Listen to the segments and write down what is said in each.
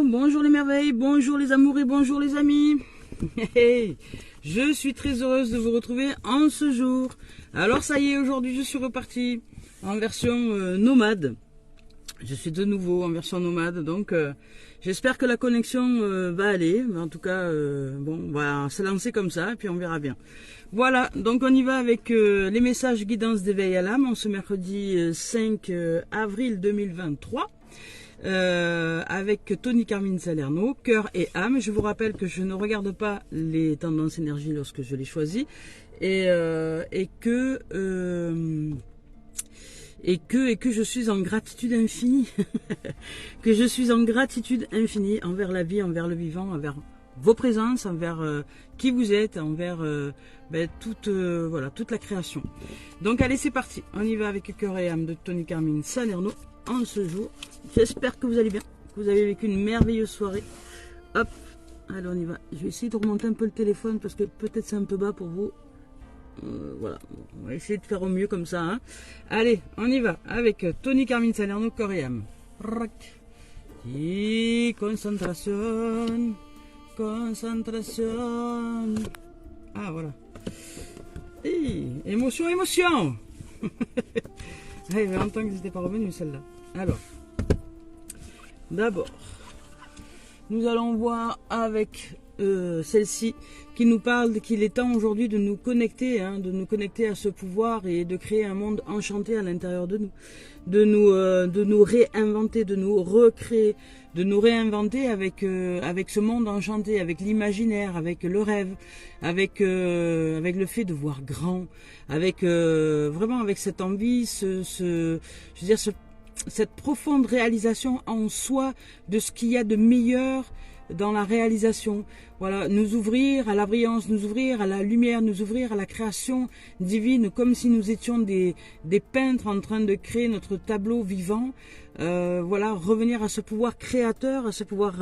bonjour les merveilles, bonjour les amours et bonjour les amis. Je suis très heureuse de vous retrouver en ce jour. Alors ça y est, aujourd'hui je suis repartie en version nomade. Je suis de nouveau en version nomade, donc j'espère que la connexion va aller. En tout cas, bon, on va se lancer comme ça et puis on verra bien. Voilà, donc on y va avec les messages guidance d'éveil à l'âme en ce mercredi 5 avril 2023. Avec Tony Carmine Salerno, cœur et âme. Je vous rappelle que je ne regarde pas les tendances énergie lorsque je les choisis et que je suis en gratitude infinie, que je suis en gratitude infinie envers la vie, envers le vivant, envers vos présences, envers qui vous êtes, envers toute la création. Donc allez, c'est parti, on y va avec cœur et âme de Tony Carmine Salerno. En ce jour, j'espère que vous allez bien, que vous avez vécu une merveilleuse soirée. Hop, allez on y va. Je vais essayer de remonter un peu le téléphone parce que peut-être c'est un peu bas pour vous. Voilà, on va essayer de faire au mieux comme ça. Hein. Allez, on y va avec Tony Carmine Salerno, cœur et âme. Et concentration, concentration. Ah voilà. Et émotion, émotion. Ah, il y avait longtemps que c'était pas revenu celle-là. Alors, d'abord, nous allons voir avec celle-ci qui nous parle qu'il est temps aujourd'hui de nous connecter, de nous connecter à ce pouvoir et de créer un monde enchanté à l'intérieur de nous, de nous réinventer, de nous recréer, de nous réinventer avec ce monde enchanté, avec l'imaginaire, avec le rêve, avec le fait de voir grand, avec vraiment avec cette envie, cette profonde réalisation en soi de ce qu'il y a de meilleur dans la réalisation. Voilà, nous ouvrir à la brillance, nous ouvrir à la lumière, nous ouvrir à la création divine, comme si nous étions des peintres en train de créer notre tableau vivant. Voilà, revenir à ce pouvoir créateur, à ce pouvoir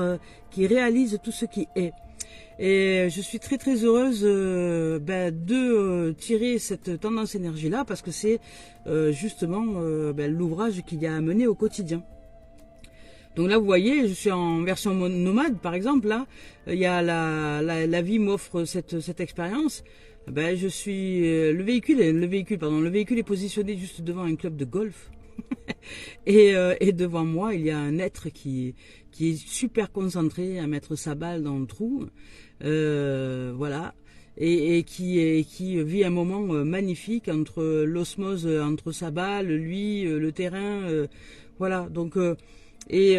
qui réalise tout ce qui est. Et je suis très très heureuse de tirer cette tendance énergie là parce que c'est justement l'ouvrage qu'il y a à mener au quotidien. Donc là vous voyez, je suis en version nomade par exemple. Là il y a la vie m'offre cette expérience. Je suis le véhicule est positionné juste devant un club de golf. et devant moi il y a un être qui est super concentré à mettre sa balle dans le trou, voilà, et qui vit un moment magnifique entre l'osmose entre sa balle, lui, le terrain, voilà. Donc et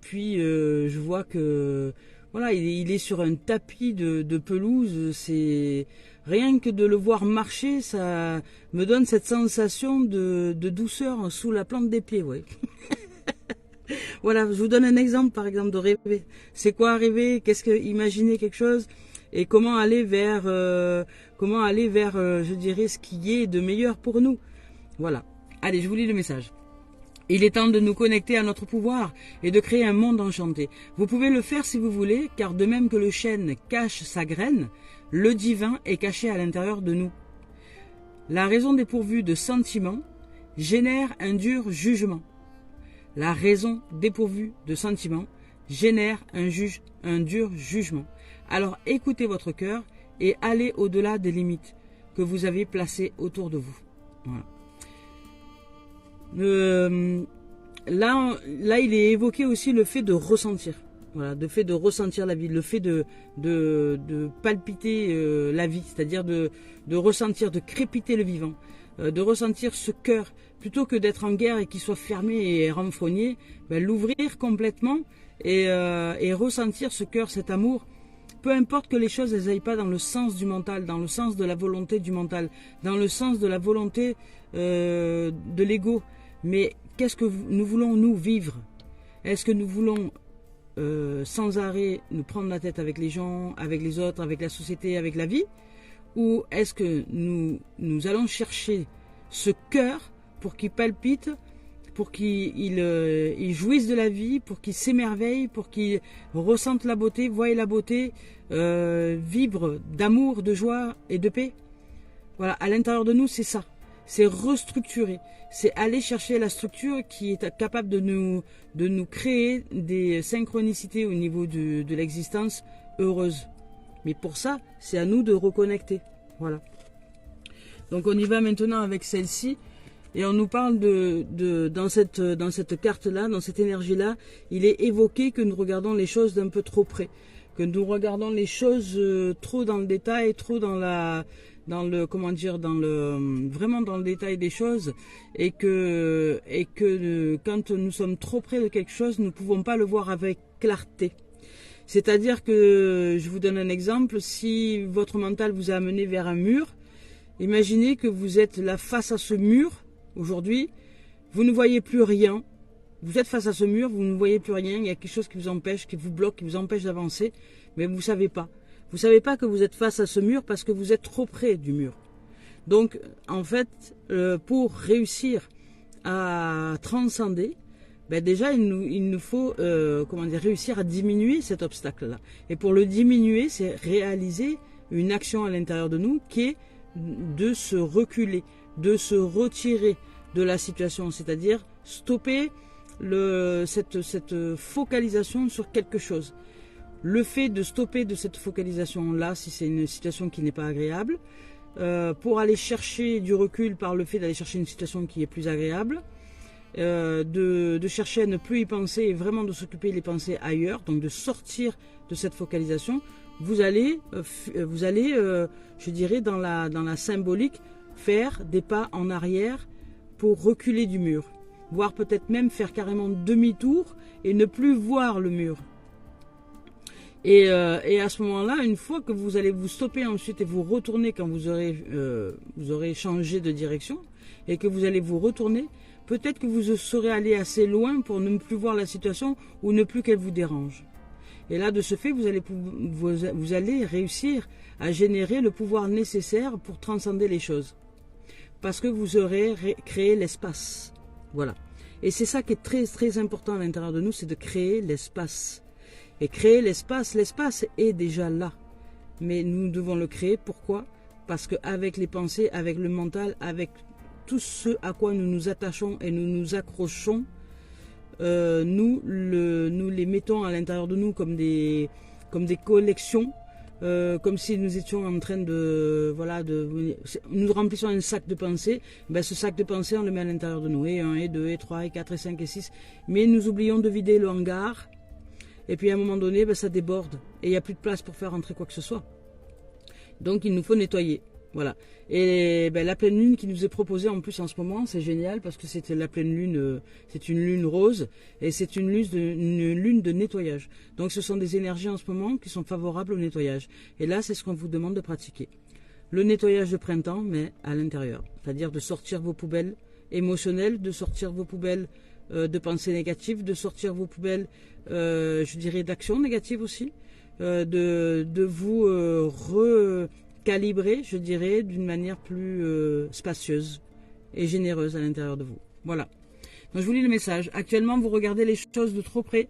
puis je vois que voilà, il est sur un tapis de pelouse. C'est rien que de le voir marcher, ça me donne cette sensation de douceur sous la plante des pieds, ouais. Voilà, je vous donne un exemple, par exemple, de rêver. C'est quoi rêver? Qu'est-ce que imaginer quelque chose? Et comment aller vers, je dirais, ce qui est de meilleur pour nous. Voilà. Allez, je vous lis le message. Il est temps de nous connecter à notre pouvoir et de créer un monde enchanté. Vous pouvez le faire si vous voulez, car de même que le chêne cache sa graine, le divin est caché à l'intérieur de nous. La raison dépourvue de sentiments génère un dur jugement. La raison dépourvue de sentiments génère un dur jugement. Alors écoutez votre cœur et allez au-delà des limites que vous avez placées autour de vous. Voilà. Là, il est évoqué aussi le fait de ressentir. Voilà, le fait de ressentir la vie, le fait de palpiter la vie, c'est-à-dire de ressentir, de crépiter le vivant, de ressentir ce cœur, plutôt que d'être en guerre et qu'il soit fermé et renfrogné, l'ouvrir complètement et ressentir ce cœur, cet amour. Peu importe que les choses elles aillent pas dans le sens du mental, dans le sens de la volonté du mental, dans le sens de la volonté de l'ego. Mais qu'est-ce que nous voulons nous vivre? Est-ce que nous voulons sans arrêt nous prendre la tête avec les gens, avec les autres, avec la société, avec la vie? Ou est-ce que nous allons chercher ce cœur pour qu'il palpite, pour qu'il jouisse de la vie, pour qu'il s'émerveille, pour qu'il ressente la beauté, voie la beauté, vibre d'amour, de joie et de paix? Voilà, à l'intérieur de nous, c'est ça. c'est restructurer. C'est aller chercher la structure qui est capable de nous créer des synchronicités au niveau de l'existence heureuse. Mais pour ça, c'est à nous de reconnecter. Voilà. Donc on y va maintenant avec celle-ci. Et on nous parle dans cette carte-là, dans cette énergie-là, il est évoqué que nous regardons les choses d'un peu trop près. Que nous regardons les choses trop dans le détail, trop vraiment dans le détail des choses, et que quand nous sommes trop près de quelque chose, nous ne pouvons pas le voir avec clarté. C'est-à-dire que, je vous donne un exemple, si votre mental vous a amené vers un mur, imaginez que vous êtes là face à ce mur, aujourd'hui, vous ne voyez plus rien, vous êtes face à ce mur, vous ne voyez plus rien, il y a quelque chose qui vous empêche, qui vous bloque, qui vous empêche d'avancer, mais vous ne savez pas. Vous ne savez pas que vous êtes face à ce mur parce que vous êtes trop près du mur. Donc, en fait, pour réussir à transcender, déjà, il nous faut réussir à diminuer cet obstacle-là. Et pour le diminuer, c'est réaliser une action à l'intérieur de nous qui est de se reculer, de se retirer de la situation, c'est-à-dire stopper cette focalisation sur quelque chose. Le fait de stopper de cette focalisation-là, si c'est une situation qui n'est pas agréable, pour aller chercher du recul par le fait d'aller chercher une situation qui est plus agréable, de chercher à ne plus y penser et vraiment de s'occuper les pensées ailleurs, donc de sortir de cette focalisation, vous allez, je dirais, dans la symbolique, faire des pas en arrière pour reculer du mur, voire peut-être même faire carrément demi-tour et ne plus voir le mur. Et à ce moment-là, une fois que vous allez vous stopper ensuite et vous retourner quand vous aurez changé de direction et que vous allez vous retourner, peut-être que vous serez allé assez loin pour ne plus voir la situation ou ne plus qu'elle vous dérange. Et là, de ce fait, vous allez réussir à générer le pouvoir nécessaire pour transcender les choses. Parce que vous aurez créé l'espace. Voilà. Et c'est ça qui est très très important à l'intérieur de nous, c'est de créer l'espace. Et créer l'espace est déjà là. Mais nous devons le créer, pourquoi? Parce qu'avec les pensées, avec le mental, avec tout ce à quoi nous nous attachons et nous nous accrochons, nous les mettons à l'intérieur de nous comme des collections, comme si nous étions en train nous remplissons un sac de pensées. Ce sac de pensées, on le met à l'intérieur de nous, et 1, et 2, et 3, et 4, et 5, et 6. Mais nous oublions de vider le hangar, et puis à un moment donné, ça déborde, et il n'y a plus de place pour faire entrer quoi que ce soit. Donc il nous faut nettoyer. Voilà. Et la pleine lune qui nous est proposée en plus en ce moment, c'est génial parce que c'est la pleine lune, c'est une lune rose et c'est une lune de nettoyage. Donc ce sont des énergies en ce moment qui sont favorables au nettoyage. Et là, c'est ce qu'on vous demande de pratiquer. Le nettoyage de printemps, mais à l'intérieur. C'est-à-dire de sortir vos poubelles émotionnelles, de sortir vos poubelles de pensées négatives, de sortir vos poubelles, je dirais, d'actions négatives aussi, de vous recalibrer, je dirais, d'une manière plus spacieuse et généreuse à l'intérieur de vous. Voilà. Donc je vous lis le message. Actuellement, vous regardez les choses de trop près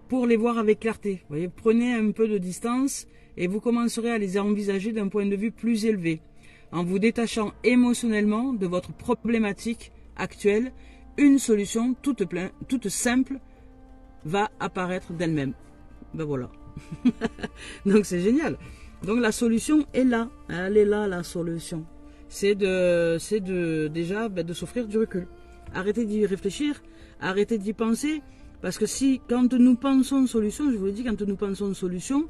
pour les voir avec clarté. Vous voyez, prenez un peu de distance et vous commencerez à les envisager d'un point de vue plus élevé, en vous détachant émotionnellement de votre problématique actuelle. Une solution toute simple va apparaître d'elle-même. Voilà. Donc c'est génial. Donc la solution est là. Elle est là, la solution. C'est déjà de s'offrir du recul. Arrêtez d'y réfléchir, arrêtez d'y penser. Parce que quand nous pensons solution, je vous le dis, quand nous pensons solution,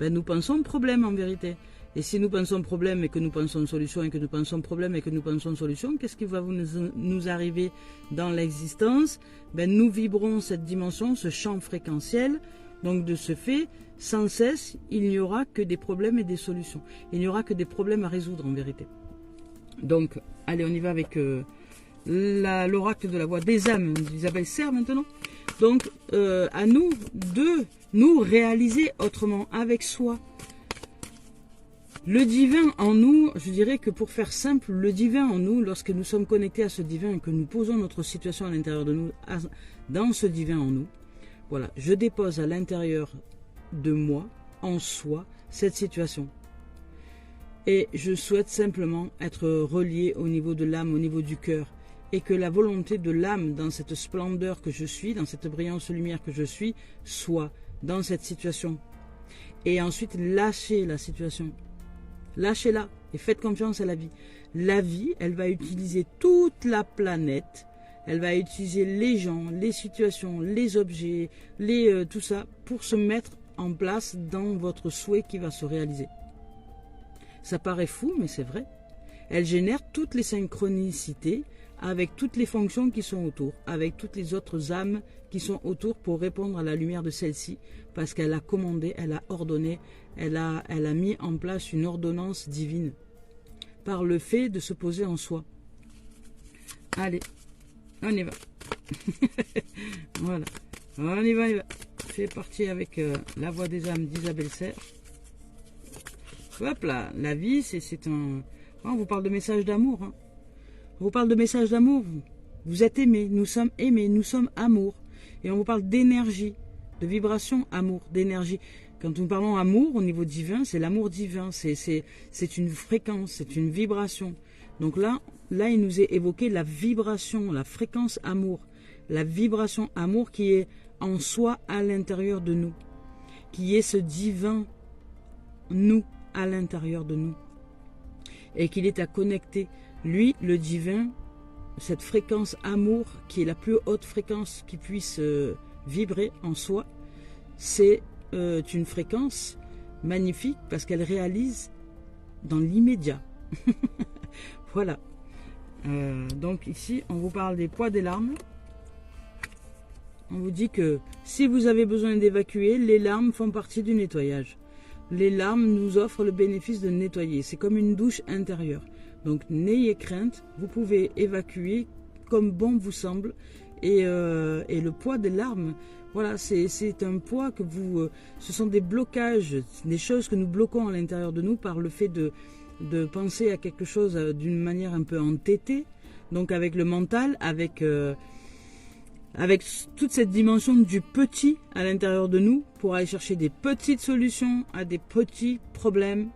nous pensons problème en vérité. Et si nous pensons problème et que nous pensons solution et que nous pensons problème et que nous pensons solution, qu'est-ce qui va nous arriver dans l'existence? Nous vibrons cette dimension, ce champ fréquentiel. Donc de ce fait, sans cesse, il n'y aura que des problèmes et des solutions. Il n'y aura que des problèmes à résoudre en vérité. Donc, allez, on y va avec l'oracle de la voix des âmes d'Isabelle Serre maintenant. Donc, à nous de nous réaliser autrement, avec soi. Le divin en nous, je dirais que pour faire simple, le divin en nous, lorsque nous sommes connectés à ce divin et que nous posons notre situation à l'intérieur de nous, dans ce divin en nous, voilà, je dépose à l'intérieur de moi, en soi, cette situation. Et je souhaite simplement être relié au niveau de l'âme, au niveau du cœur. Et que la volonté de l'âme, dans cette splendeur que je suis, dans cette brillance lumière que je suis, soit dans cette situation. Et ensuite, lâchez la situation. Lâchez-la et faites confiance à la vie. La vie, elle va utiliser toute la planète. Elle va utiliser les gens, les situations, les objets, tout ça, pour se mettre en place dans votre souhait qui va se réaliser. Ça paraît fou, mais c'est vrai. Elle génère toutes les synchronicités avec toutes les fonctions qui sont autour, avec toutes les autres âmes qui sont autour pour répondre à la lumière de celle-ci, parce qu'elle a commandé, elle a ordonné, elle a mis en place une ordonnance divine par le fait de se poser en soi. Allez, on y va. Voilà, on y va, on y va. C'est parti avec la voix des âmes d'Isabelle Serre. Hop là, la vie, c'est un... On vous parle de message d'amour. Hein. On vous parle de message d'amour. Vous êtes aimés, nous sommes amour. Et on vous parle d'énergie, de vibration, amour, d'énergie. Quand nous parlons amour au niveau divin, c'est l'amour divin. C'est une fréquence, c'est une vibration. Donc là, il nous est évoqué la vibration, la fréquence amour. La vibration amour qui est en soi à l'intérieur de nous. Qui est ce divin nous à l'intérieur de nous. Et qu'il est à connecter. Lui, le divin, cette fréquence amour, qui est la plus haute fréquence qui puisse vibrer en soi, c'est une fréquence magnifique parce qu'elle réalise dans l'immédiat. Voilà. Donc ici, on vous parle des poids des larmes. On vous dit que si vous avez besoin d'évacuer, les larmes font partie du nettoyage. Les larmes nous offrent le bénéfice de nettoyer. C'est comme une douche intérieure. Donc n'ayez crainte, vous pouvez évacuer comme bon vous semble. Et le poids des larmes, voilà, c'est un poids que vous... ce sont des blocages, des choses que nous bloquons à l'intérieur de nous par le fait de penser à quelque chose d'une manière un peu entêtée. Donc avec le mental, avec toute cette dimension du petit à l'intérieur de nous, pour aller chercher des petites solutions à des petits problèmes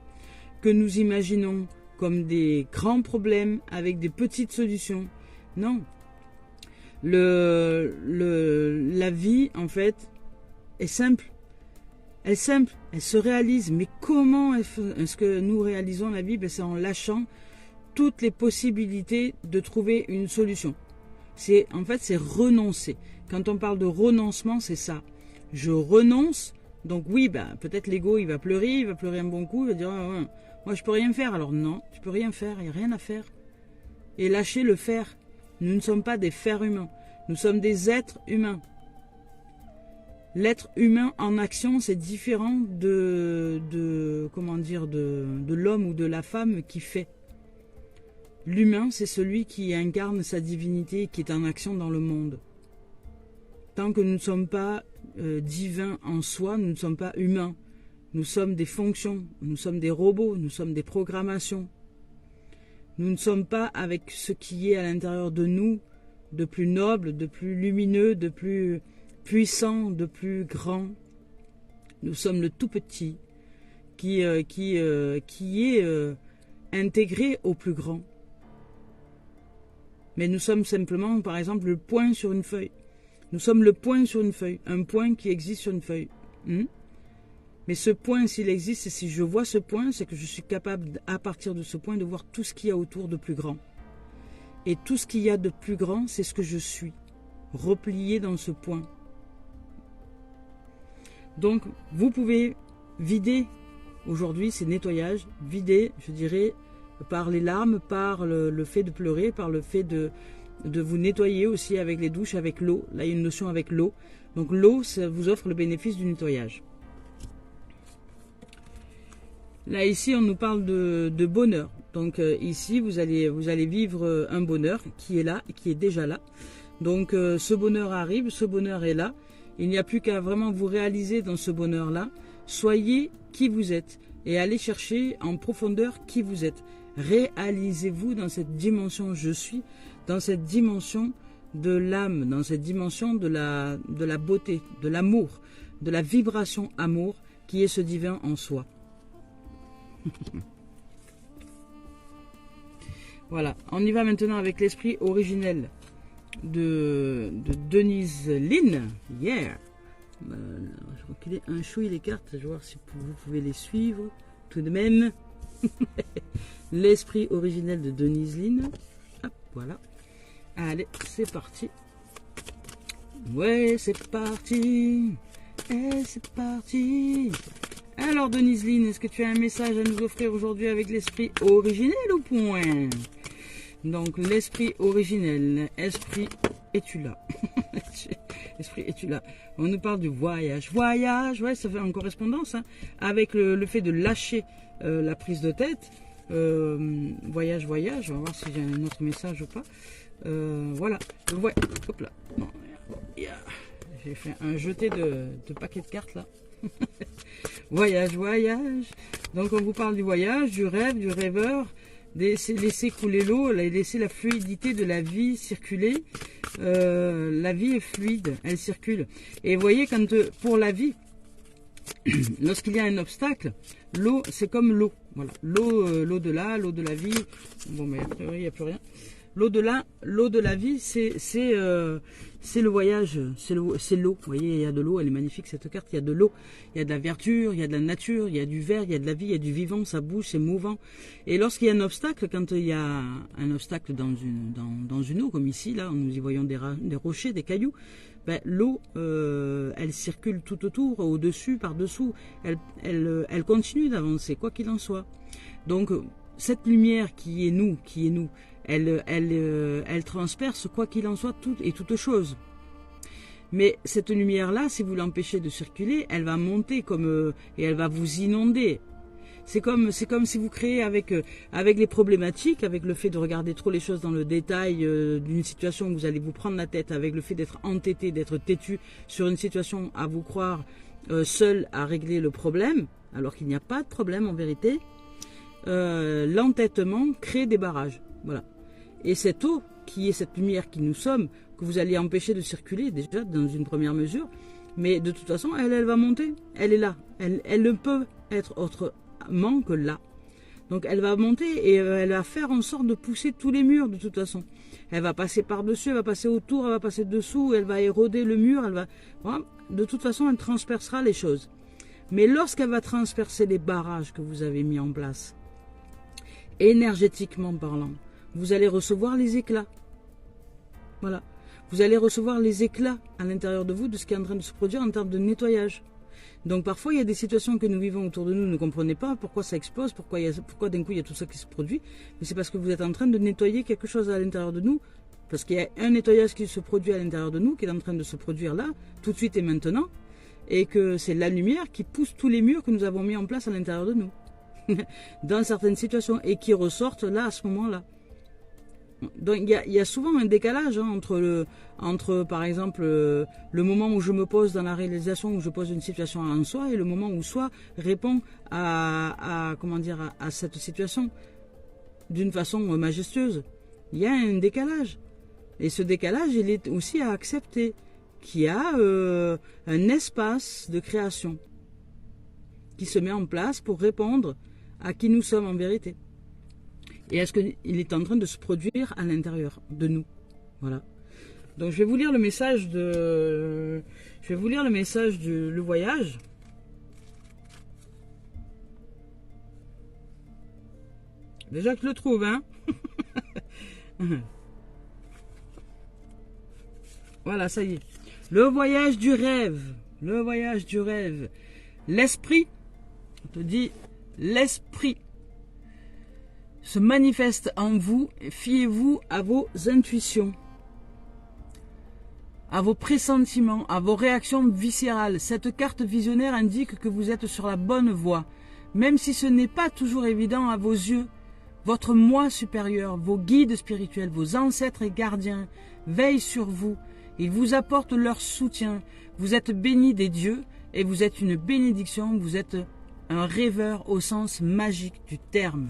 que nous imaginons comme des grands problèmes avec des petites solutions. Non. La vie, en fait, est simple. Elle est simple, elle se réalise. Mais comment est-ce que nous réalisons la vie? C'est en lâchant toutes les possibilités de trouver une solution. En fait, c'est renoncer. Quand on parle de renoncement, c'est ça. Je renonce. Donc oui, peut-être l'ego, il va pleurer un bon coup, il va dire ouais, moi je peux rien faire. Alors non, tu peux rien faire, il n'y a rien à faire. Et lâcher le faire. Nous ne sommes pas des fers humains, nous sommes des êtres humains. L'être humain en action, c'est différent de l'homme ou de la femme qui fait. L'humain, c'est celui qui incarne sa divinité, qui est en action dans le monde. Tant que nous ne sommes pas divins en soi, nous ne sommes pas humains. Nous sommes des fonctions, nous sommes des robots, nous sommes des programmations. Nous ne sommes pas avec ce qui est à l'intérieur de nous, de plus noble, de plus lumineux, de plus puissant, de plus grand. Nous sommes le tout petit qui est intégré au plus grand. Mais nous sommes simplement, par exemple, le point sur une feuille. Nous sommes le point sur une feuille, un point qui existe sur une feuille. Mais ce point, s'il existe, et si je vois ce point, c'est que je suis capable, à partir de ce point, de voir tout ce qu'il y a autour de plus grand. Et tout ce qu'il y a de plus grand, c'est ce que je suis, replié dans ce point. Donc, vous pouvez vider, aujourd'hui, c'est nettoyage, vider, je dirais, par les larmes, par le fait de pleurer, par le fait de vous nettoyer aussi avec les douches, avec l'eau. Là, il y a une notion avec l'eau. Donc, l'eau, ça vous offre le bénéfice du nettoyage. Là, ici, on nous parle de bonheur. Donc, ici, vous allez vivre un bonheur qui est là, qui est déjà là. Donc, ce bonheur arrive, ce bonheur est là. Il n'y a plus qu'à vraiment vous réaliser dans ce bonheur-là. Soyez qui vous êtes et allez chercher en profondeur qui vous êtes. Réalisez-vous dans cette dimension je suis, dans cette dimension de l'âme, dans cette dimension de la beauté, de l'amour, de la vibration amour qui est ce divin en soi. Voilà, on y va maintenant avec l'esprit originel de Denise Lynn. Yeah. Je vais reculer un chouille les cartes, je vais voir si vous pouvez les suivre tout de même. L'esprit originel de Denise Lynn. Hop, voilà. Allez, c'est parti. Ouais, c'est parti. Et c'est parti. Alors Denise Lynn, est-ce que tu as un message à nous offrir aujourd'hui avec l'esprit originel au point? Donc l'esprit originel, esprit, es-tu là? Esprit, es-tu là? On nous parle du voyage. Voyage, ouais, ça fait en correspondance hein, avec le fait de lâcher la prise de tête. Voyage, voyage, on va voir si j'ai un autre message ou pas. Voilà, ouais, hop là. Bon, yeah. J'ai fait un jeté de paquets de cartes là. Voyage, voyage. Donc on vous parle du voyage, du rêve, du rêveur. Laisser couler l'eau, laisser la fluidité de la vie circuler. La vie est fluide, elle circule. Et vous voyez, quand pour la vie, lorsqu'il y a un obstacle, l'eau, c'est comme l'eau. Voilà, l'eau de là, l'eau de la vie. Bon, mais a priori, il n'y a plus rien. L'eau de la vie, c'est le voyage, c'est l'eau. Vous voyez, il y a de l'eau, elle est magnifique cette carte. Il y a de l'eau, il y a de la verdure, il y a de la nature, il y a du vert, il y a de la vie, il y a du vivant, ça bouge, c'est mouvant. Et lorsqu'il y a un obstacle, quand il y a un obstacle dans une eau, comme ici, là, nous y voyons des rochers, des cailloux, ben, l'eau, elle circule tout autour, au-dessus, par-dessous, elle continue d'avancer, quoi qu'il en soit. Donc, cette lumière qui est nous, elle transperce, quoi qu'il en soit, toute chose. Mais cette lumière-là, si vous l'empêchez de circuler, elle va monter et elle va vous inonder. C'est comme si vous créez avec les problématiques, avec le fait de regarder trop les choses dans le détail d'une situation où vous allez vous prendre la tête, avec le fait d'être entêté, d'être têtu sur une situation à vous croire seul à régler le problème, alors qu'il n'y a pas de problème en vérité. L'entêtement crée des barrages. Voilà. Et cette eau, qui est cette lumière qui nous sommes, que vous allez empêcher de circuler, déjà, dans une première mesure, mais de toute façon, elle va monter. Elle est là. Elle ne peut être autrement que là. Donc, elle va monter et elle va faire en sorte de pousser tous les murs, de toute façon. Elle va passer par-dessus, elle va passer autour, elle va passer dessous, elle va éroder le mur, voilà. De toute façon, elle transpercera les choses. Mais lorsqu'elle va transpercer les barrages que vous avez mis en place, énergétiquement parlant, vous allez recevoir les éclats. Voilà. Vous allez recevoir les éclats à l'intérieur de vous de ce qui est en train de se produire en termes de nettoyage. Donc parfois, il y a des situations que nous vivons autour de nous, ne comprenez pas pourquoi ça explose, pourquoi d'un coup il y a tout ça qui se produit. Mais c'est parce que vous êtes en train de nettoyer quelque chose à l'intérieur de nous. Parce qu'il y a un nettoyage qui se produit à l'intérieur de nous, qui est en train de se produire là, tout de suite et maintenant. Et que c'est la lumière qui pousse tous les murs que nous avons mis en place à l'intérieur de nous. Dans certaines situations. Et qui ressortent là, à ce moment-là. Donc il y a souvent un décalage hein, entre par exemple le moment où je me pose dans la réalisation, où je pose une situation en soi, et le moment où soi répond à cette situation d'une façon majestueuse. Il y a un décalage. Et ce décalage, il est aussi à accepter, qu'il y a un espace de création qui se met en place pour répondre à qui nous sommes en vérité. Et est-ce qu'il est en train de se produire à l'intérieur de nous? Voilà. Donc je vais vous lire le message le voyage. Déjà que je le trouve, hein. Voilà, ça y est. Le voyage du rêve. Le voyage du rêve. L'esprit, on te dit, l'esprit se manifeste en vous, fiez-vous à vos intuitions, à vos pressentiments, à vos réactions viscérales. Cette carte visionnaire indique que vous êtes sur la bonne voie, même si ce n'est pas toujours évident à vos yeux. Votre moi supérieur, vos guides spirituels, vos ancêtres et gardiens veillent sur vous. Ils vous apportent leur soutien. Vous êtes bénis des dieux et vous êtes une bénédiction. Vous êtes un rêveur au sens magique du terme.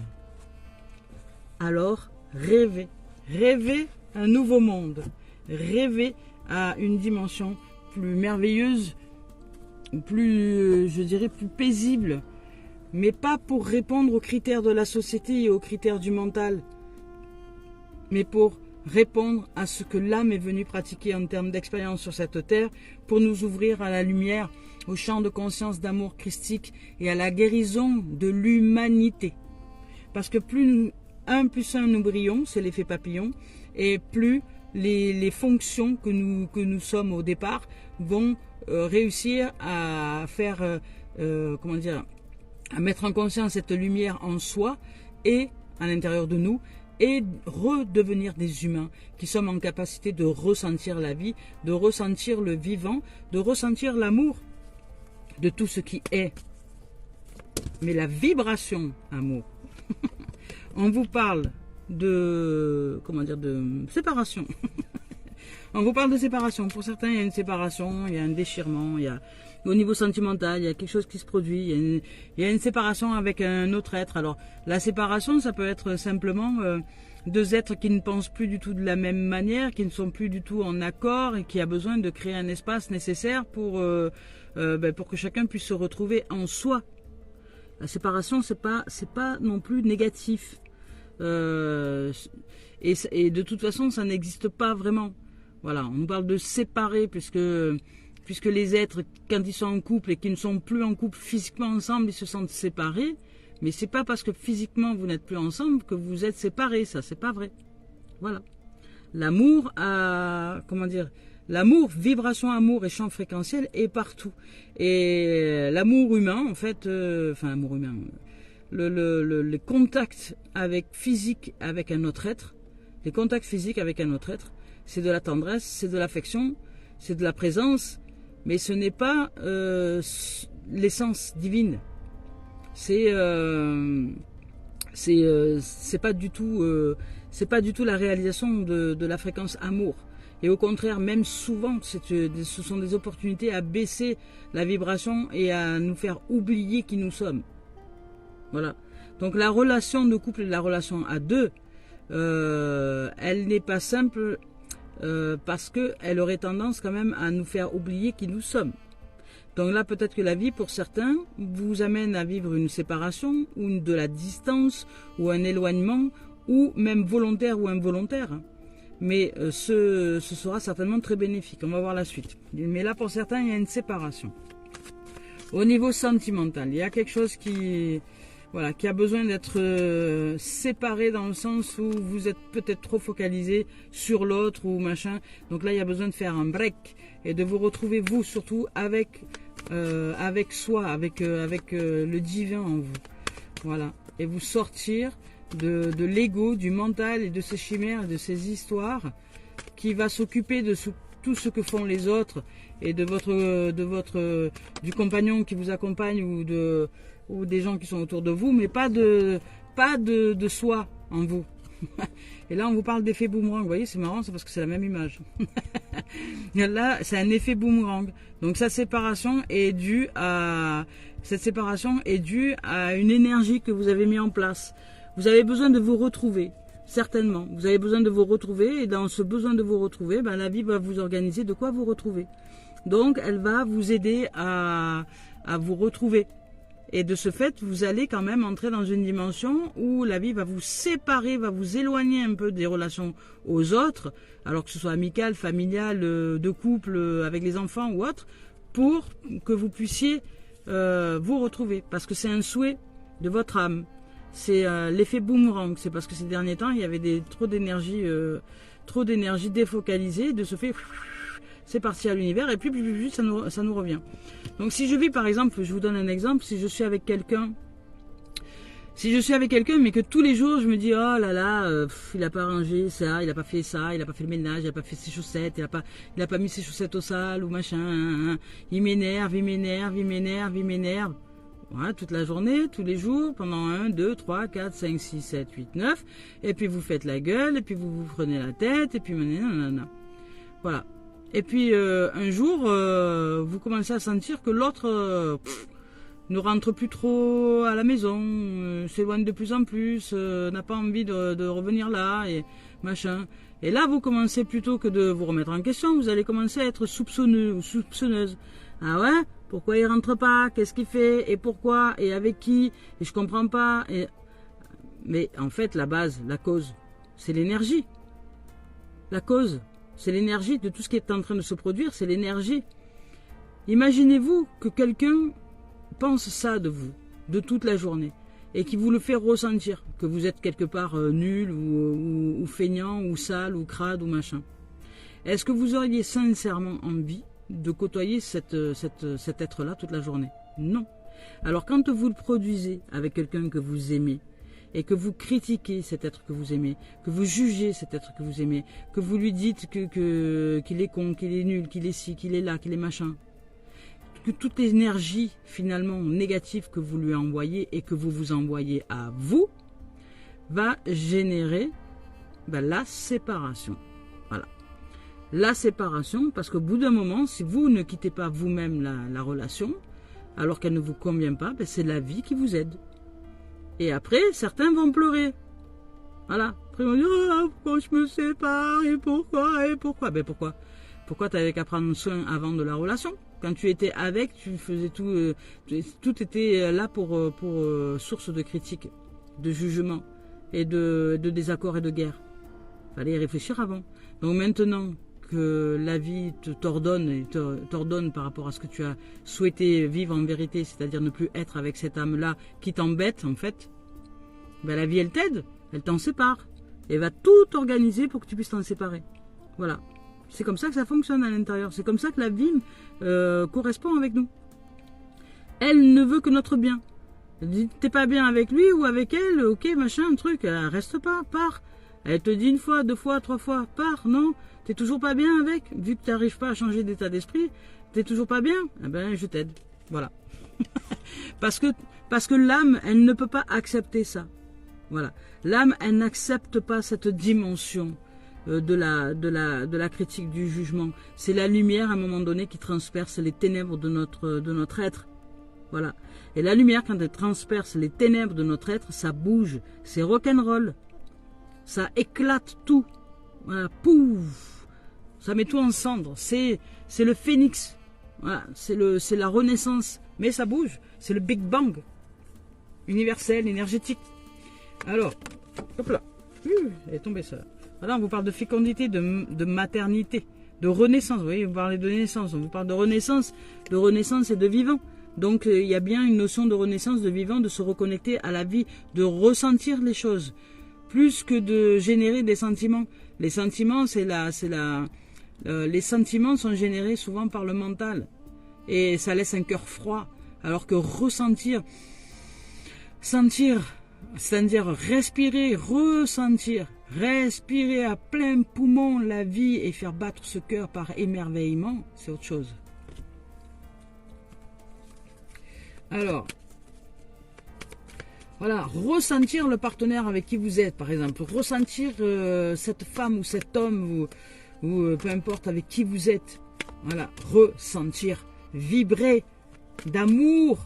Alors, rêvez. Rêvez un nouveau monde. Rêvez à une dimension plus merveilleuse, plus, je dirais, plus paisible. Mais pas pour répondre aux critères de la société et aux critères du mental. mais pour répondre à ce que l'âme est venue pratiquer en termes d'expérience sur cette terre, pour nous ouvrir à la lumière, au champ de conscience d'amour christique et à la guérison de l'humanité. Parce que plus 1 plus 1 nous brillons, c'est l'effet papillon, et plus les fonctions que nous sommes au départ vont réussir à faire, comment dire, à mettre en conscience cette lumière en soi et à l'intérieur de nous, et redevenir des humains qui sommes en capacité de ressentir la vie, de ressentir le vivant, de ressentir l'amour de tout ce qui est. Mais la vibration amour. On vous parle de, comment dire, de séparation. On vous parle de séparation. Pour certains, il y a une séparation, il y a un déchirement, il y a, au niveau sentimental, il y a quelque chose qui se produit, il y a une séparation avec un autre être. Alors, la séparation, ça peut être simplement deux êtres qui ne pensent plus du tout de la même manière, qui ne sont plus du tout en accord et qui a besoin de créer un espace nécessaire pour que chacun puisse se retrouver en soi. La séparation, c'est pas non plus négatif. Et de toute façon, ça n'existe pas vraiment. Voilà, on nous parle de séparer, puisque les êtres, quand ils sont en couple et qu'ils ne sont plus en couple physiquement ensemble, ils se sentent séparés. Mais c'est pas parce que physiquement vous n'êtes plus ensemble que vous êtes séparés, ça, c'est pas vrai. Voilà. L'amour l'amour, vibration amour et champ fréquentiel est partout. Et l'amour humain, en fait, l'amour humain, le contact physique avec un autre être, les contacts physiques avec un autre être, c'est de la tendresse, c'est de l'affection, c'est de la présence, mais ce n'est pas l'essence divine. C'est pas du tout la réalisation de la fréquence amour. Et au contraire, même souvent, ce sont des opportunités à baisser la vibration et à nous faire oublier qui nous sommes. Voilà. Donc la relation de couple et la relation à deux, elle n'est pas simple parce qu'elle aurait tendance quand même à nous faire oublier qui nous sommes. Donc là, peut-être que la vie, pour certains, vous amène à vivre une séparation, ou de la distance, ou un éloignement, ou même volontaire ou involontaire. Mais ce sera certainement très bénéfique. On va voir la suite. Mais là, pour certains, il y a une séparation. Au niveau sentimental, il y a quelque chose qui a besoin d'être séparé, dans le sens où vous êtes peut-être trop focalisé sur l'autre ou machin. Donc là, il y a besoin de faire un break et de vous retrouver, vous, surtout avec soi, avec le divin en vous. Voilà. Et vous sortir de l'ego, du mental et de ces chimères et de ces histoires qui va s'occuper de tout ce que font les autres et du compagnon qui vous accompagne ou des gens qui sont autour de vous, mais pas de soi en vous. Et là, on vous parle d'effet boomerang. Vous voyez, c'est marrant, c'est parce que c'est la même image. Là, c'est un effet boomerang. Donc, cette séparation est due à une énergie que vous avez mis en place. Vous avez besoin de vous retrouver, certainement. Vous avez besoin de vous retrouver, et dans ce besoin de vous retrouver, la vie va vous organiser de quoi vous retrouver. Donc, elle va vous aider à vous retrouver. Et de ce fait, vous allez quand même entrer dans une dimension où la vie va vous séparer, va vous éloigner un peu des relations aux autres, alors que ce soit amical, familial, de couple, avec les enfants ou autre, pour que vous puissiez vous retrouver. Parce que c'est un souhait de votre âme. C'est l'effet boomerang. C'est parce que ces derniers temps, il y avait trop d'énergie défocalisée. De ce fait, c'est parti à l'univers et puis ça nous revient. Donc si je vis, par exemple, je vous donne un exemple, si je suis avec quelqu'un mais que tous les jours je me dis oh là là, il a pas rangé ça, il a pas fait ça, il a pas fait le ménage, il a pas fait ses chaussettes, il a pas mis ses chaussettes au sale ou machin, il m'énerve. Voilà, toute la journée, tous les jours, pendant 1, 2, 3, 4, 5, 6, 7, 8, 9, et puis vous faites la gueule, et puis vous vous prenez la tête, et puis nanana. Voilà. Et puis un jour, vous commencez à sentir que l'autre ne rentre plus trop à la maison, s'éloigne de plus en plus, n'a pas envie de revenir là, et machin. Et là, vous commencez, plutôt que de vous remettre en question, vous allez commencer à être soupçonneux ou soupçonneuse. Ah ouais? Pourquoi il rentre pas? Qu'est-ce qu'il fait? Et pourquoi? Et avec qui? Et je comprends pas. Mais en fait, la base, la cause, c'est l'énergie. La cause, c'est l'énergie de tout ce qui est en train de se produire, c'est l'énergie. Imaginez-vous que quelqu'un pense ça de vous, de toute la journée, et qui vous le fait ressentir, que vous êtes quelque part nul, ou feignant, ou sale, ou crade, ou machin. Est-ce que vous auriez sincèrement envie de côtoyer cet être-là toute la journée? Non. Alors quand vous le produisez avec quelqu'un que vous aimez, et que vous critiquez cet être que vous aimez, que vous jugez cet être que vous aimez, que vous lui dites qu'il est con, qu'il est nul, qu'il est ci, qu'il est là, qu'il est machin, que toute l'énergie finalement négative que vous lui envoyez et que vous vous envoyez à vous, va générer la séparation. Voilà. La séparation, parce qu'au bout d'un moment, si vous ne quittez pas vous-même la relation, alors qu'elle ne vous convient pas, c'est la vie qui vous aide. Et après, certains vont pleurer. Voilà. Après, ils vont dire, oh, pourquoi je me sépare, et pourquoi Ben pourquoi? Pourquoi tu n'avais qu'à prendre soin avant de la relation? Quand tu étais avec, tu faisais tout, tout était là pour source de critique, de jugement et de désaccord et de guerre. Fallait y réfléchir avant. Donc maintenant que la vie t'ordonne par rapport à ce que tu as souhaité vivre en vérité, c'est-à-dire ne plus être avec cette âme-là qui t'embête en fait, la vie elle t'aide, elle t'en sépare. Elle va tout organiser pour que tu puisses t'en séparer. Voilà. C'est comme ça que ça fonctionne à l'intérieur. C'est comme ça que la vie correspond avec nous. Elle ne veut que notre bien. Elle dit, t'es pas bien avec lui ou avec elle, ok, machin, un truc, reste pas, pars. Elle te dit une fois, deux fois, trois fois, pars, non, t'es toujours pas bien avec, vu que tu n'arrives pas à changer d'état d'esprit, t'es toujours pas bien, eh ben je t'aide. Voilà. parce que l'âme, elle ne peut pas accepter ça. Voilà. L'âme, elle n'accepte pas cette dimension de la critique, du jugement. C'est la lumière à un moment donné qui transperce les ténèbres de notre être. Voilà. Et la lumière, quand elle transperce les ténèbres de notre être, ça bouge. C'est rock'n'roll. Ça éclate tout. Voilà. Pouf. Ça met tout en cendres. C'est le phénix. Voilà. C'est la renaissance. Mais ça bouge. C'est le Big Bang. Universel, énergétique. Alors, hop là. Elle est tombée ça. Voilà, on vous parle de fécondité, de maternité, de renaissance. Vous voyez, vous parlez de naissance, on vous parle de renaissance et de vivant. Donc, il y a bien une notion de renaissance, de vivant, de se reconnecter à la vie, de ressentir les choses, plus que de générer des sentiments. Les sentiments, les sentiments sont générés souvent par le mental, et ça laisse un cœur froid. Alors que ressentir, sentir, c'est-à-dire respirer, ressentir, respirer à plein poumon la vie et faire battre ce cœur par émerveillement, c'est autre chose. Alors, voilà, ressentir le partenaire avec qui vous êtes, par exemple, ressentir cette femme ou cet homme ou peu importe avec qui vous êtes. Voilà, ressentir, vibrer d'amour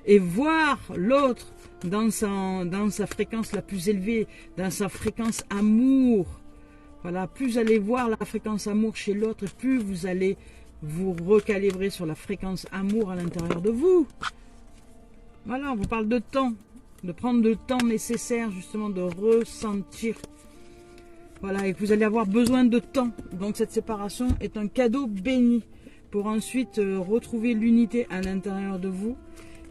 et voir l'autre dans sa fréquence la plus élevée, dans sa fréquence amour. Voilà, plus vous allez voir la fréquence amour chez l'autre, plus vous allez vous recalibrer sur la fréquence amour à l'intérieur de vous. Voilà, on vous parle de temps, de prendre le temps nécessaire justement de ressentir. Voilà, et que vous allez avoir besoin de temps. Donc cette séparation est un cadeau béni pour ensuite retrouver l'unité à l'intérieur de vous.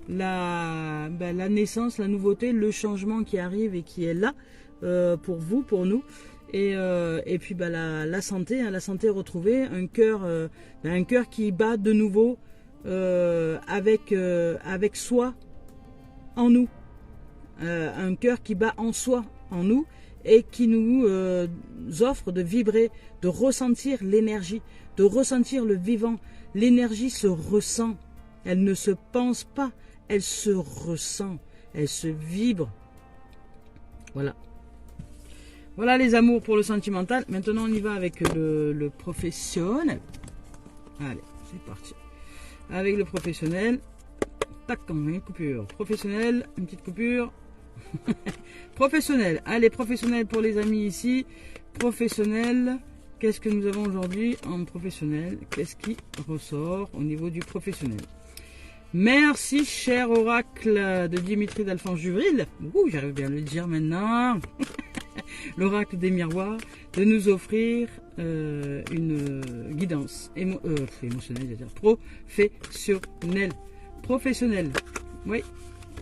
La naissance, la nouveauté, le changement qui arrive et qui est là pour vous, pour nous. Et puis la santé, hein, la santé retrouvée, un cœur qui bat de nouveau avec soi en nous. Un cœur qui bat en soi en nous et qui nous offre de vibrer, de ressentir l'énergie, de ressentir le vivant. L'énergie se ressent, elle ne se pense pas. Elle se ressent, elle se vibre. Voilà. Voilà les amours pour le sentimental. Maintenant, on y va avec le professionnel. Allez, c'est parti. Avec le professionnel. Tac, une coupure. Professionnel, une petite coupure. Professionnel. Allez, professionnel pour les amis ici. Professionnel. Qu'est-ce que nous avons aujourd'hui en professionnel? Qu'est-ce qui ressort au niveau du professionnel? Merci, cher oracle de Dimitri d'Alphonse Juvril. J'arrive bien à le dire maintenant. l'oracle des miroirs, de nous offrir une guidance émotionnelle, c'est-à-dire professionnelle. Oui,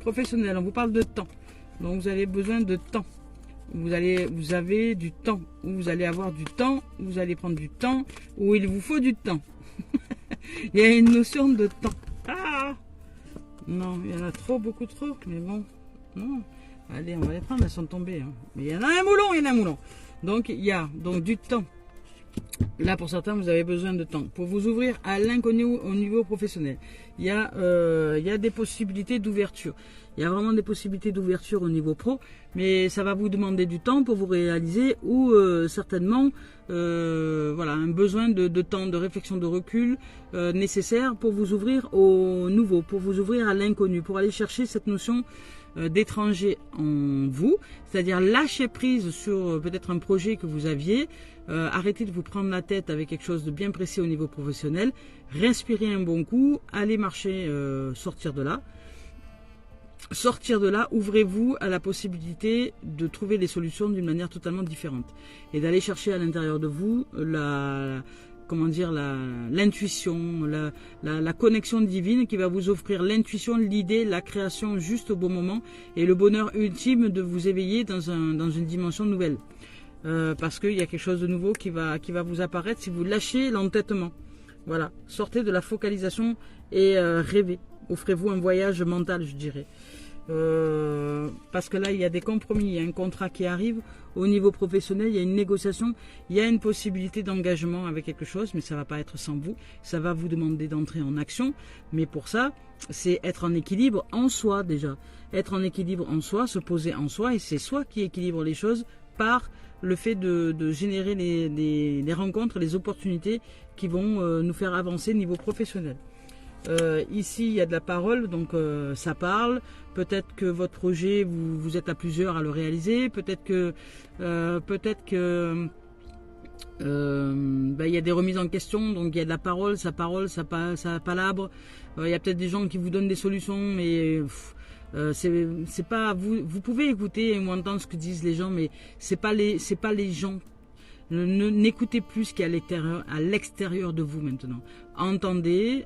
professionnelle. On vous parle de temps. Donc vous avez besoin de temps. Vous avez du temps. Vous allez avoir du temps. Vous allez prendre du temps. Ou il vous faut du temps. Il y a une notion de temps. Ah non, il y en a trop, beaucoup trop. Mais bon, non. Allez, on va les prendre, elles sont tombées. Hein. Mais il y en a un moulon, Donc, il y a donc du temps. Là, pour certains, vous avez besoin de temps. Pour vous ouvrir à l'inconnu au niveau professionnel, il y a des possibilités d'ouverture. Il y a vraiment des possibilités d'ouverture au niveau pro, mais ça va vous demander du temps pour vous réaliser ou certainement voilà, un besoin de temps, de réflexion, de recul nécessaire pour vous ouvrir au nouveau, pour vous ouvrir à l'inconnu, pour aller chercher cette notion d'étranger en vous, c'est-à-dire lâcher prise sur peut-être un projet que vous aviez, arrêtez de vous prendre la tête avec quelque chose de bien précis au niveau professionnel, respirez un bon coup, allez marcher, sortir de là, ouvrez-vous à la possibilité de trouver les solutions d'une manière totalement différente et d'aller chercher à l'intérieur de vous l'intuition, la connexion divine qui va vous offrir l'intuition, l'idée, la création juste au bon moment et le bonheur ultime de vous éveiller dans une dimension nouvelle. Parce qu'il y a quelque chose de nouveau qui va vous apparaître si vous lâchez l'entêtement. Voilà, sortez de la focalisation et rêvez. Offrez-vous un voyage mental, je dirais. Parce que là, il y a des compromis, il y a un contrat qui arrive. Au niveau professionnel, il y a une négociation, il y a une possibilité d'engagement avec quelque chose, mais ça ne va pas être sans vous. Ça va vous demander d'entrer en action. Mais pour ça, c'est être en équilibre en soi déjà. Être en équilibre en soi, se poser en soi, et c'est soi qui équilibre les choses par le fait de générer les rencontres, les opportunités qui vont nous faire avancer au niveau professionnel. Ici, il y a de la parole, donc ça parle. Peut-être que votre projet, vous êtes à plusieurs à le réaliser. Peut-être que il y a des remises en question, donc il y a de la parole, ça palabre. Il y a peut-être des gens qui vous donnent des solutions, mais c'est pas vous pouvez écouter ou entendre ce que disent les gens, mais c'est pas les gens. N'écoutez plus ce qui est à l'extérieur de vous maintenant. Entendez.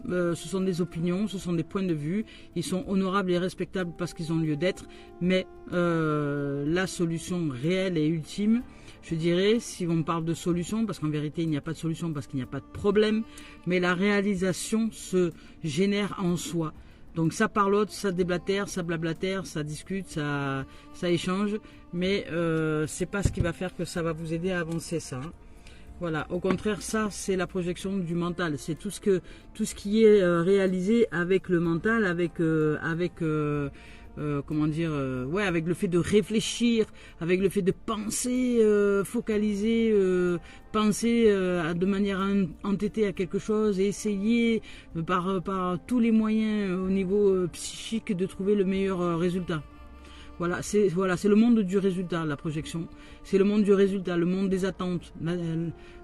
Ce sont des opinions, ce sont des points de vue, ils sont honorables et respectables parce qu'ils ont lieu d'être, mais la solution réelle et ultime, je dirais, si on parle de solution, parce qu'en vérité il n'y a pas de solution parce qu'il n'y a pas de problème, mais la réalisation se génère en soi. Donc ça parlote, ça déblatère, ça blablatère, ça discute, ça échange, mais c'est pas ce qui va faire que ça va vous aider à avancer, ça. Hein. Voilà, au contraire, ça c'est la projection du mental, c'est tout ce qui est réalisé avec le mental, avec avec le fait de réfléchir, avec le fait de penser, focaliser, penser de manière entêtée à quelque chose et essayer par tous les moyens au niveau psychique de trouver le meilleur résultat. Voilà, c'est le monde du résultat, la projection. C'est le monde du résultat, le monde des attentes.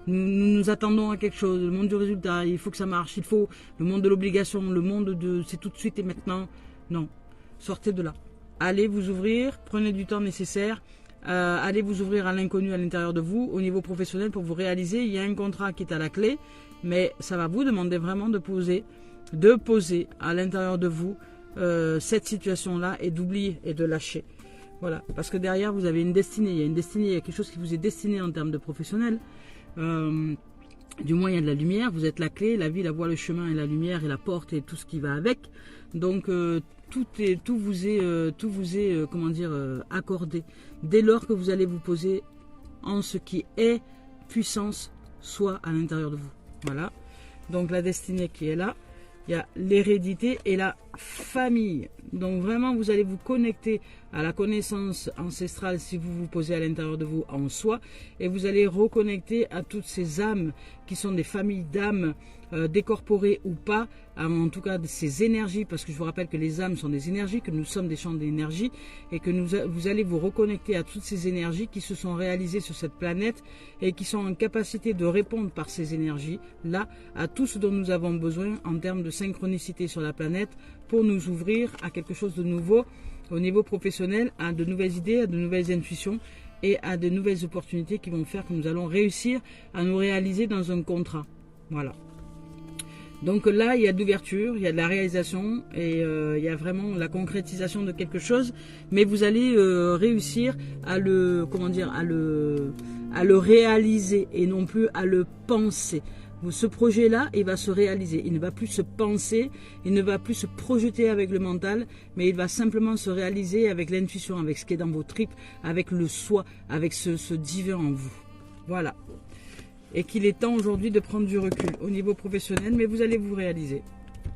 Nous attendons à quelque chose, le monde du résultat, il faut que ça marche, le monde de l'obligation, le monde de c'est tout de suite et maintenant. Non, sortez de là. Allez vous ouvrir, prenez du temps nécessaire, allez vous ouvrir à l'inconnu à l'intérieur de vous, au niveau professionnel pour vous réaliser. Il y a un contrat qui est à la clé, mais ça va vous demander vraiment de poser à l'intérieur de vous cette situation-là et d'oublier et de lâcher. Voilà, parce que derrière vous avez une destinée, il y a quelque chose qui vous est destiné en termes de professionnel. Du moins il y a de la lumière, vous êtes la clé, la vie, la voie, le chemin et la lumière et la porte et tout ce qui va avec. Donc tout vous est accordé dès lors que vous allez vous poser en ce qui est puissance soit à l'intérieur de vous. Voilà, donc la destinée qui est là. Il y a l'hérédité et la famille. Donc vraiment, vous allez vous connecter à la connaissance ancestrale si vous vous posez à l'intérieur de vous en soi. Et vous allez reconnecter à toutes ces âmes qui sont des familles d'âmes décorporées ou pas. En tout cas, ces énergies, parce que je vous rappelle que les âmes sont des énergies, que nous sommes des champs d'énergie. Et que vous allez vous reconnecter à toutes ces énergies qui se sont réalisées sur cette planète et qui sont en capacité de répondre par ces énergies-là à tout ce dont nous avons besoin en termes de synchronicité sur la planète pour nous ouvrir à quelque chose de nouveau au niveau professionnel, à de nouvelles idées, à de nouvelles intuitions et à de nouvelles opportunités qui vont faire que nous allons réussir à nous réaliser dans un contrat. Voilà. Donc là, il y a de l'ouverture, il y a de la réalisation et il y a vraiment la concrétisation de quelque chose. Mais vous allez réussir à le, comment dire, à le réaliser et non plus à le penser. Ce projet-là, il va se réaliser. Il ne va plus se penser, il ne va plus se projeter avec le mental, mais il va simplement se réaliser avec l'intuition, avec ce qui est dans vos tripes, avec le soi, avec ce divin en vous. Voilà. Et qu'il est temps aujourd'hui de prendre du recul au niveau professionnel, mais vous allez vous réaliser.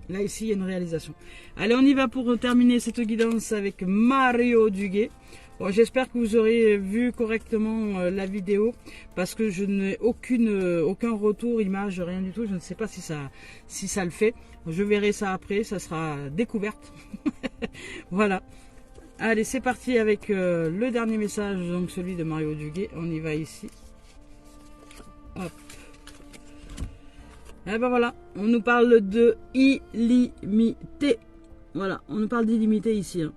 Là, ici, il y a une réalisation. Allez, on y va pour terminer cette guidance avec Mario Duguay. Bon, j'espère que vous aurez vu correctement la vidéo, parce que je n'ai aucun retour, image, rien du tout. Je ne sais pas si ça le fait. Je verrai ça après, ça sera découverte. Voilà. Allez, c'est parti avec le dernier message, donc celui de Mario Duguay. On y va ici. Hop. Et ben voilà, on nous parle de illimité. Voilà, on nous parle d'illimité ici. Hein.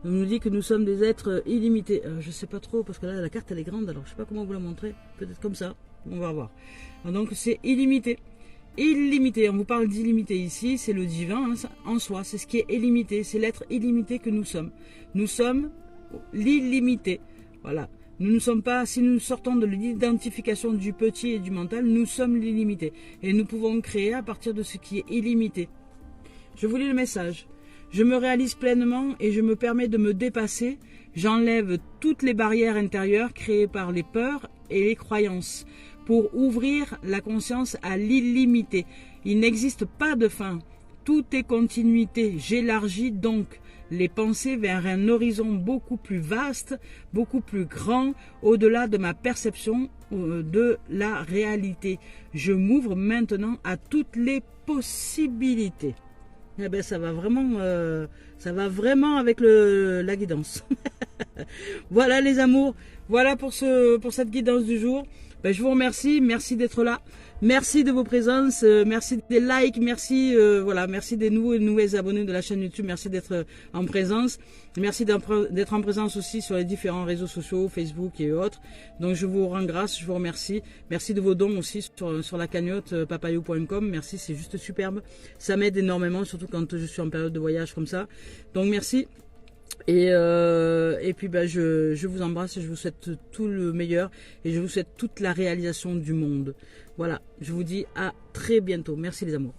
On nous dit que nous sommes des êtres illimités. Je sais pas trop, parce que là, la carte, elle est grande, alors je sais pas comment vous la montrer. Peut-être comme ça, on va voir. Donc, c'est illimité. Illimité, on vous parle d'illimité ici, c'est le divin hein, en soi, c'est ce qui est illimité, c'est l'être illimité que nous sommes. Nous sommes l'illimité. Voilà. Nous ne sommes pas, si nous sortons de l'identification du petit et du mental, nous sommes l'illimité. Et nous pouvons créer à partir de ce qui est illimité. Je vous lis le message. Je me réalise pleinement et je me permets de me dépasser. J'enlève toutes les barrières intérieures créées par les peurs et les croyances pour ouvrir la conscience à l'illimité. Il n'existe pas de fin. Tout est continuité. J'élargis donc les pensées vers un horizon beaucoup plus vaste, beaucoup plus grand, au-delà de ma perception de la réalité. Je m'ouvre maintenant à toutes les possibilités. Eh ben, ça va vraiment avec la guidance. Voilà les amours, voilà pour cette guidance du jour. Ben, je vous remercie, merci d'être là, merci de vos présences, merci des likes, merci voilà, merci des nouveaux et nouvelles abonnés de la chaîne YouTube, merci d'être en présence, merci d'être en présence aussi sur les différents réseaux sociaux, Facebook et autres. Donc je vous rends grâce, je vous remercie, merci de vos dons aussi sur la cagnotte papayou.com, merci, c'est juste superbe, ça m'aide énormément, surtout quand je suis en période de voyage comme ça. Donc merci. Et puis ben, je vous embrasse et je vous souhaite tout le meilleur et je vous souhaite toute la réalisation du monde. Voilà, je vous dis à très bientôt. Merci les amours.